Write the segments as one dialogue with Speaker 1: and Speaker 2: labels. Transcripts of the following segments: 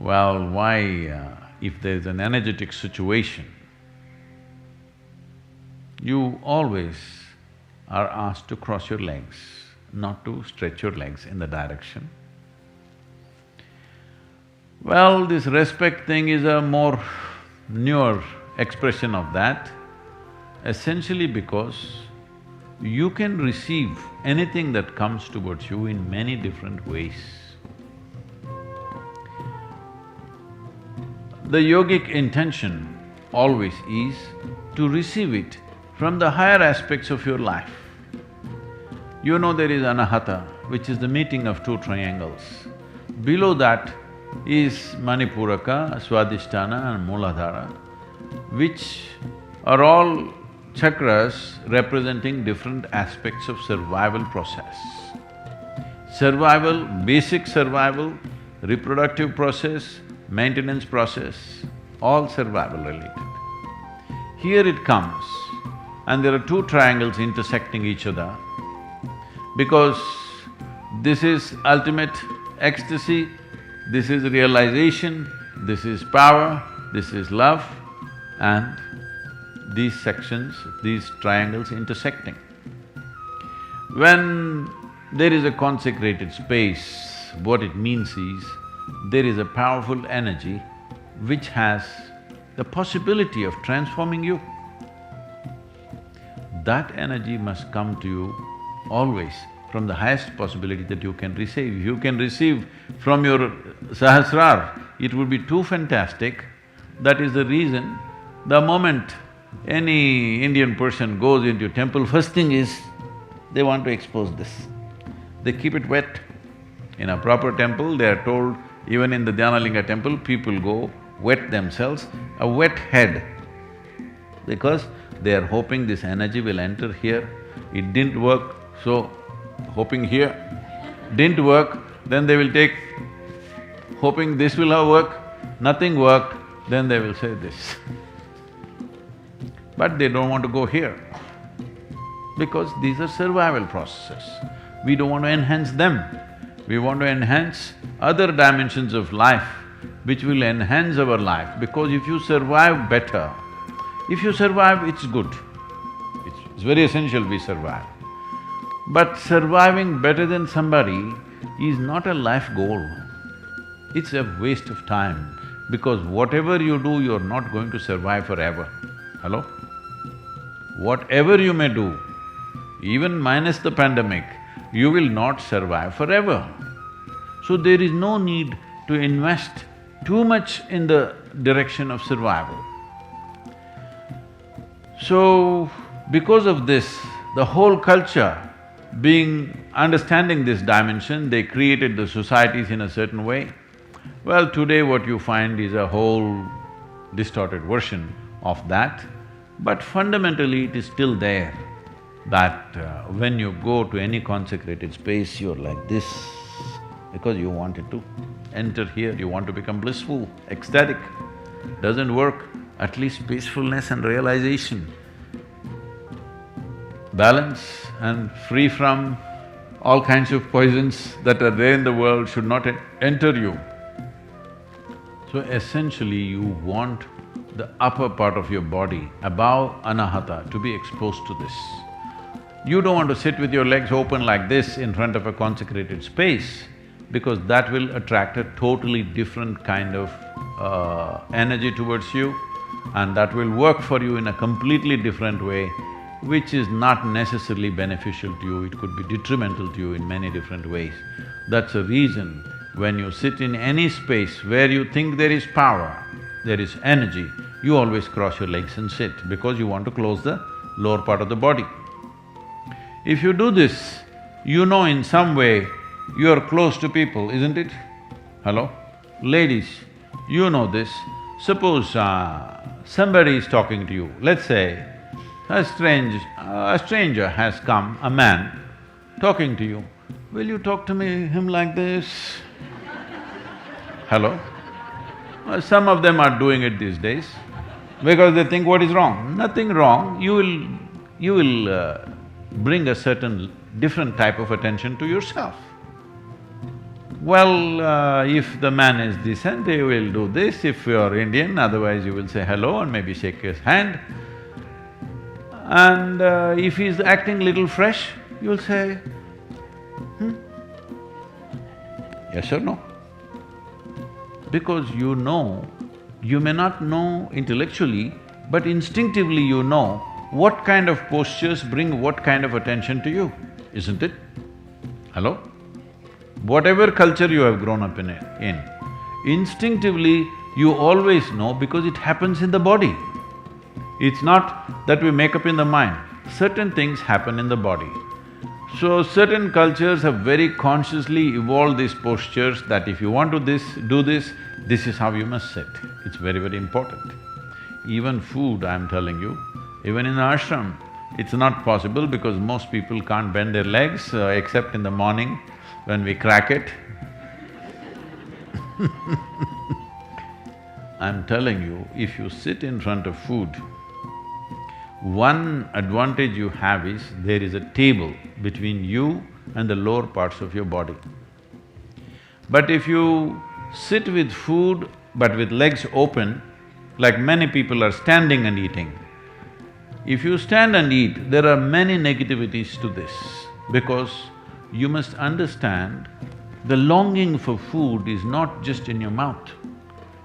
Speaker 1: Well, why, if there's an energetic situation, you always are asked to cross your legs, not to stretch your legs in the direction. Well, this respect thing is a more newer expression of that, essentially because you can receive anything that comes towards you in many different ways. The yogic intention always is to receive it from the higher aspects of your life. You know there is anahata, which is the meeting of two triangles. Below that is manipuraka, swadhisthana and mooladhara, which are all chakras representing different aspects of survival process. Survival, basic survival, reproductive process, maintenance process, all survival related. Here it comes, and there are two triangles intersecting each other, because this is ultimate ecstasy, this is realization, this is power, this is love, and these sections, these triangles intersecting. When there is a consecrated space, what it means is, there is a powerful energy which has the possibility of transforming you. That energy must come to you always from the highest possibility that you can receive. If you can receive from your Sahasrar, it would be too fantastic. That is the reason, the moment any Indian person goes into a temple, first thing is, they want to expose this. They keep it wet. In a proper temple, they are told, even in the Dhyanalinga temple, people go wet themselves, a wet head, because they are hoping this energy will enter here. It didn't work, so hoping here. Didn't work, then they will take, hoping this will have worked, nothing worked, then they will say this. But they don't want to go here, because these are survival processes. We don't want to enhance them. We want to enhance other dimensions of life which will enhance our life, because if you survive better, if you survive, it's good. It's very essential we survive. But surviving better than somebody is not a life goal. It's a waste of time, because whatever you do, you're not going to survive forever. Hello? Whatever you may do, even minus the pandemic, you will not survive forever. So there is no need to invest too much in the direction of survival. So, because of this, the whole culture understanding this dimension, they created the societies in a certain way. Well, today what you find is a whole distorted version of that, but fundamentally it is still there, that when you go to any consecrated space, you're like this, because you wanted to enter here, you want to become blissful, ecstatic. Doesn't work, at least peacefulness and realization, balance and free from all kinds of poisons that are there in the world should not enter you. So essentially, you want the upper part of your body, above anahata, to be exposed to this. You don't want to sit with your legs open like this in front of a consecrated space, because that will attract a totally different kind of energy towards you, and that will work for you in a completely different way, which is not necessarily beneficial to you, it could be detrimental to you in many different ways. That's the reason when you sit in any space where you think there is power, there is energy, you always cross your legs and sit, because you want to close the lower part of the body. If you do this, you know in some way you are close to people, isn't it? Hello? Ladies, you know this. Suppose somebody is talking to you, let's say a stranger has come, a man, talking to you. Will you talk to him like this? Hello? Some of them are doing it these days, because they think, what is wrong? Nothing wrong, you will bring a certain different type of attention to yourself. Well, if the man is decent, he will do this. If you're Indian, otherwise you will say hello and maybe shake his hand. And if he's acting little fresh, you'll say, yes or no? Because you know, you may not know intellectually, but instinctively you know what kind of postures bring what kind of attention to you, isn't it? Hello? Whatever culture you have grown up in, instinctively you always know because it happens in the body. It's not that we make up in the mind, certain things happen in the body. So certain cultures have very consciously evolved these postures that if you want to do this is how you must sit. It's very, very important. Even food, I'm telling you, even in ashram, it's not possible because most people can't bend their legs except in the morning when we crack it. I'm telling you, if you sit in front of food, one advantage you have is there is a table between you and the lower parts of your body. But if you sit with food but with legs open, like many people are standing and eating, if you stand and eat, there are many negativities to this because you must understand the longing for food is not just in your mouth.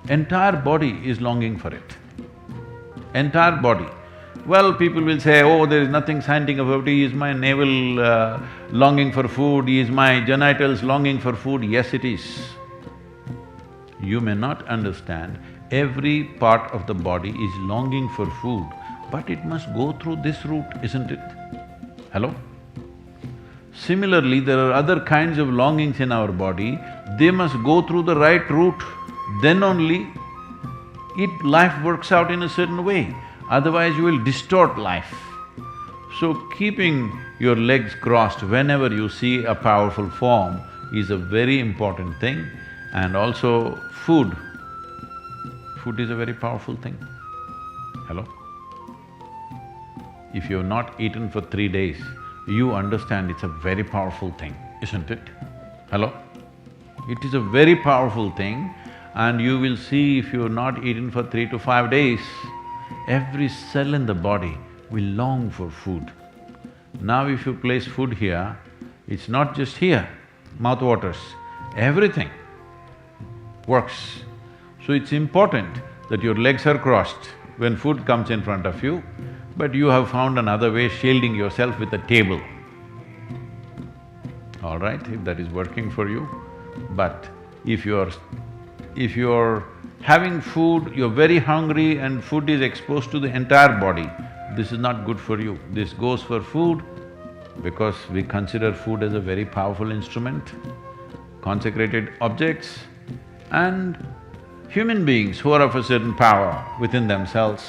Speaker 1: Entire body is longing for it. Entire body. Well, people will say, oh, there is nothing scientific about it, is my navel longing for food, is my genitals longing for food? Yes, it is. You may not understand, every part of the body is longing for food, but it must go through this route, isn't it? Hello? Similarly, there are other kinds of longings in our body, they must go through the right route, then only life works out in a certain way. Otherwise you will distort life. So keeping your legs crossed whenever you see a powerful form is a very important thing. And also food. Food is a very powerful thing. Hello? If you have not eaten for 3 days, you understand it's a very powerful thing, isn't it? Hello? It is a very powerful thing and you will see if you have not eaten for 3 to 5 days, every cell in the body will long for food. Now if you place food here, it's not just here, mouth waters, everything works. So it's important that your legs are crossed when food comes in front of you, but you have found another way, shielding yourself with a table. All right, if that is working for you. But if you're having food, you're very hungry and food is exposed to the entire body, this is not good for you. This goes for food because we consider food as a very powerful instrument, consecrated objects, and human beings who are of a certain power within themselves,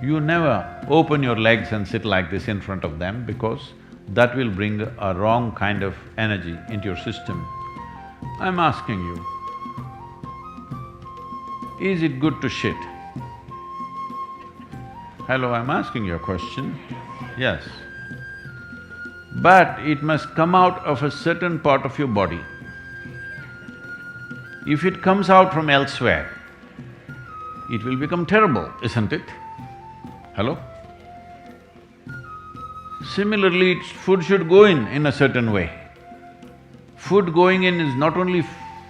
Speaker 1: you never open your legs and sit like this in front of them because that will bring a wrong kind of energy into your system. I'm asking you, is it good to shit? Hello, I'm asking you a question. Yes. But it must come out of a certain part of your body. If it comes out from elsewhere, it will become terrible, isn't it? Hello? Similarly, food should go in a certain way. Food going in is not only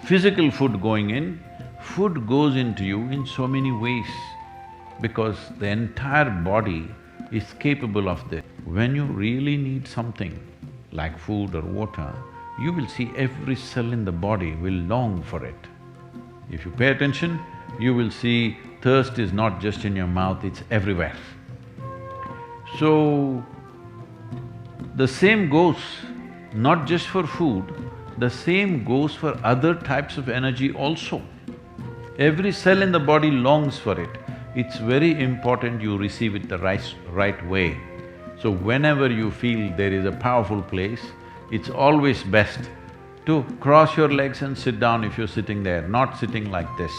Speaker 1: physical food going in, food goes into you in so many ways because the entire body is capable of this. When you really need something like food or water, you will see every cell in the body will long for it. If you pay attention, you will see thirst is not just in your mouth, it's everywhere. So, the same goes not just for food, the same goes for other types of energy also. Every cell in the body longs for it. It's very important you receive it the right way. So whenever you feel there is a powerful place, it's always best to cross your legs and sit down if you're sitting there, not sitting like this.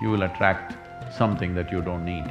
Speaker 1: You will attract something that you don't need.